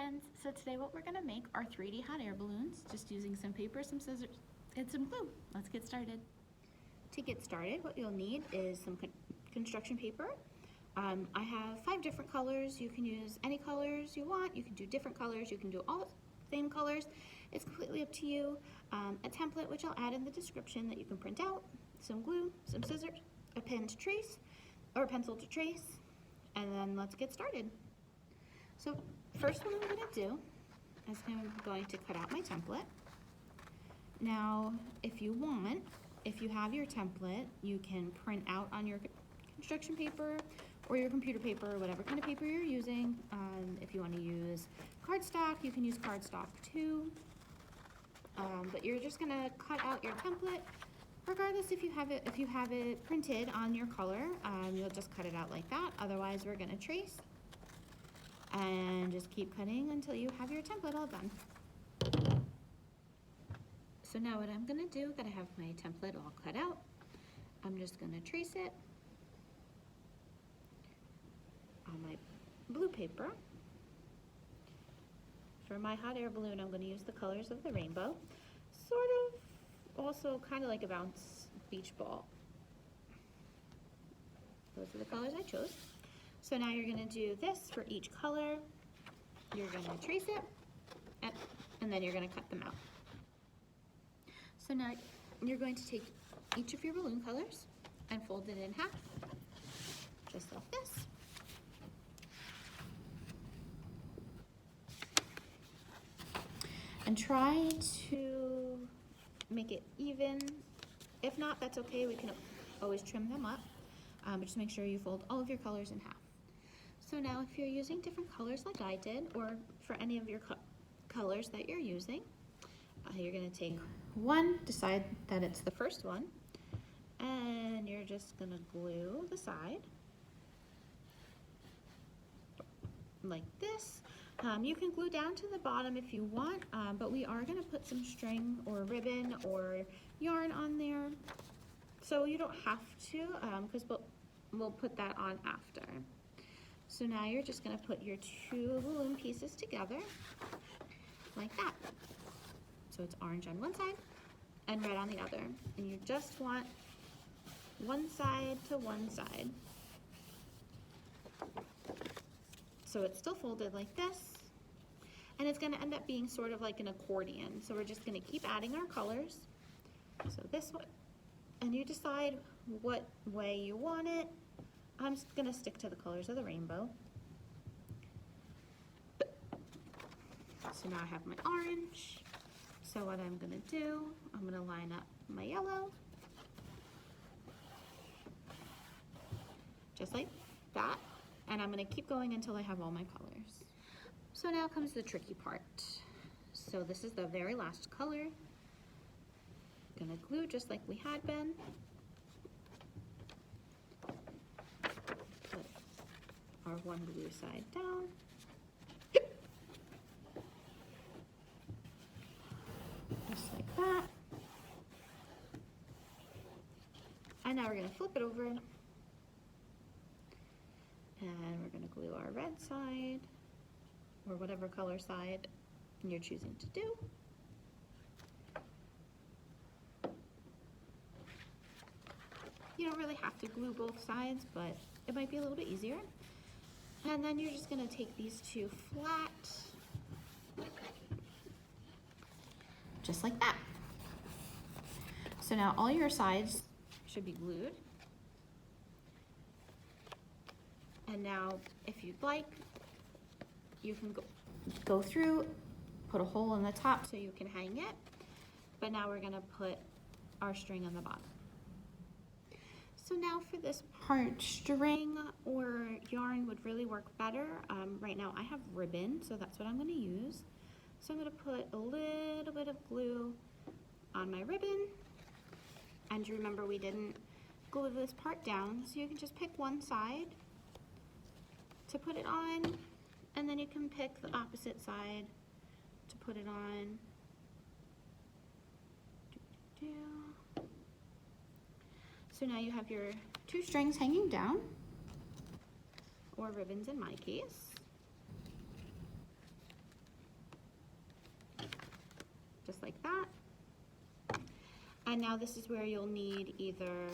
friends! So today what we're going to make are 3D hot air balloons, just using some paper, some scissors, and some glue. Let's get started. To get started, what you'll need is some construction paper. I have 5 different colors. You can use any colors you want. You can do different colors. You can do all the same colors. It's completely up to you. A template, which I'll add in the description, that you can print out, some glue, some scissors, a pen to trace, or a pencil to trace, and then let's get started. So first what I'm going to do is I'm going to cut out my template. Now, if you have your template, you can print out on your construction paper or your computer paper, or whatever kind of paper you're using. If you want to use cardstock, you can use cardstock too. But you're just going to cut out your template. Regardless if you have it printed on your color, you'll just cut it out like that. Otherwise, we're going to trace and just keep cutting until you have your template all done. So now what I'm going to do, that I have my template all cut out, I'm just going to trace it on my blue paper. For my hot air balloon, I'm going to use the colors of the rainbow, sort of also kind of like a bounce beach ball. Those are the colors I chose. So now you're going to do this for each color. You're going to trace it, and then you're going to cut them out. So now you're going to take each of your balloon colors and fold it in half, just like this. And try to make it even. If not, that's okay. We can always trim them up. But just make sure you fold all of your colors in half. So now if you're using different colors like I did, or for any of your colors that you're using, you're going to take one, decide that it's the first one, and you're just going to glue the side like this. You can glue down to the bottom if you want, but we are going to put some string or ribbon or yarn on there, so you don't have to, because we'll put that on after. So now you're just going to put your 2 balloon pieces together like that. So it's orange on one side and red on the other. And you just want one side to one side. So it's still folded like this. And it's going to end up being sort of like an accordion. So we're just going to keep adding our colors. So this one. And you decide what way you want it. I'm just going to stick to the colors of the rainbow. So now I have my orange. So what I'm going to do, I'm going to line up my yellow, just like that, and I'm going to keep going until I have all my colors. So now comes the tricky part. So this is the very last color. I'm going to glue just like we had been. Put our one blue side down. Just like that. And now we're going to flip it over, and we're going to glue our red side, or whatever color side you're choosing to do. You don't really have to glue both sides, but it might be a little bit easier. And then you're just going to take these 2 flat, just like that. So now all your sides should be glued. And now, if you'd like, you can go through, put a hole in the top so you can hang it. But now we're going to put our string on the bottom. So now for this part, string or yarn would really work better. Right now I have ribbon, so that's what I'm going to use. So I'm going to put a little bit of glue on my ribbon. And remember, we didn't glue this part down, so you can just pick one side to put it on, and then you can pick the opposite side to put it on. So now you have your 2 strings hanging down, or ribbons in my case. that. And now this is where you'll need either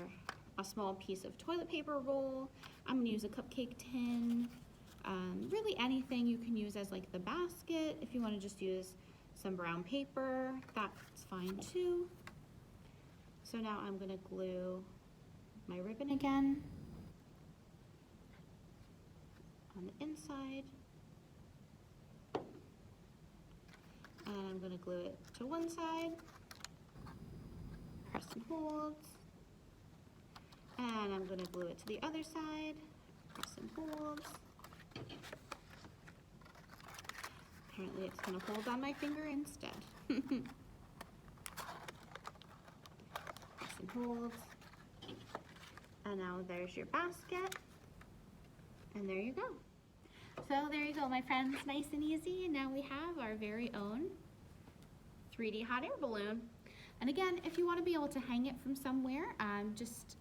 a small piece of toilet paper roll. I'm gonna use a cupcake tin. Really anything you can use as like the basket. If you wanna just use some brown paper, that's fine too. So now I'm gonna glue my ribbon again on the inside. And I'm gonna glue it to one side. Press and hold. And I'm gonna glue it to the other side. Press and hold. Apparently it's gonna hold on my finger instead. Press and hold. And now there's your basket. And there you go. So there you go, my friends, nice and easy. And now we have our very own 3D hot air balloon. And again, if you want to be able to hang it from somewhere, just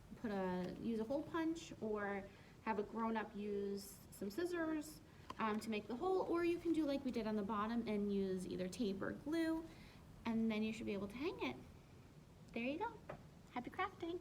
use a hole punch or have a grown-up use some scissors to make the hole, or you can do like we did on the bottom and use either tape or glue, and then you should be able to hang it. There you go. Happy crafting.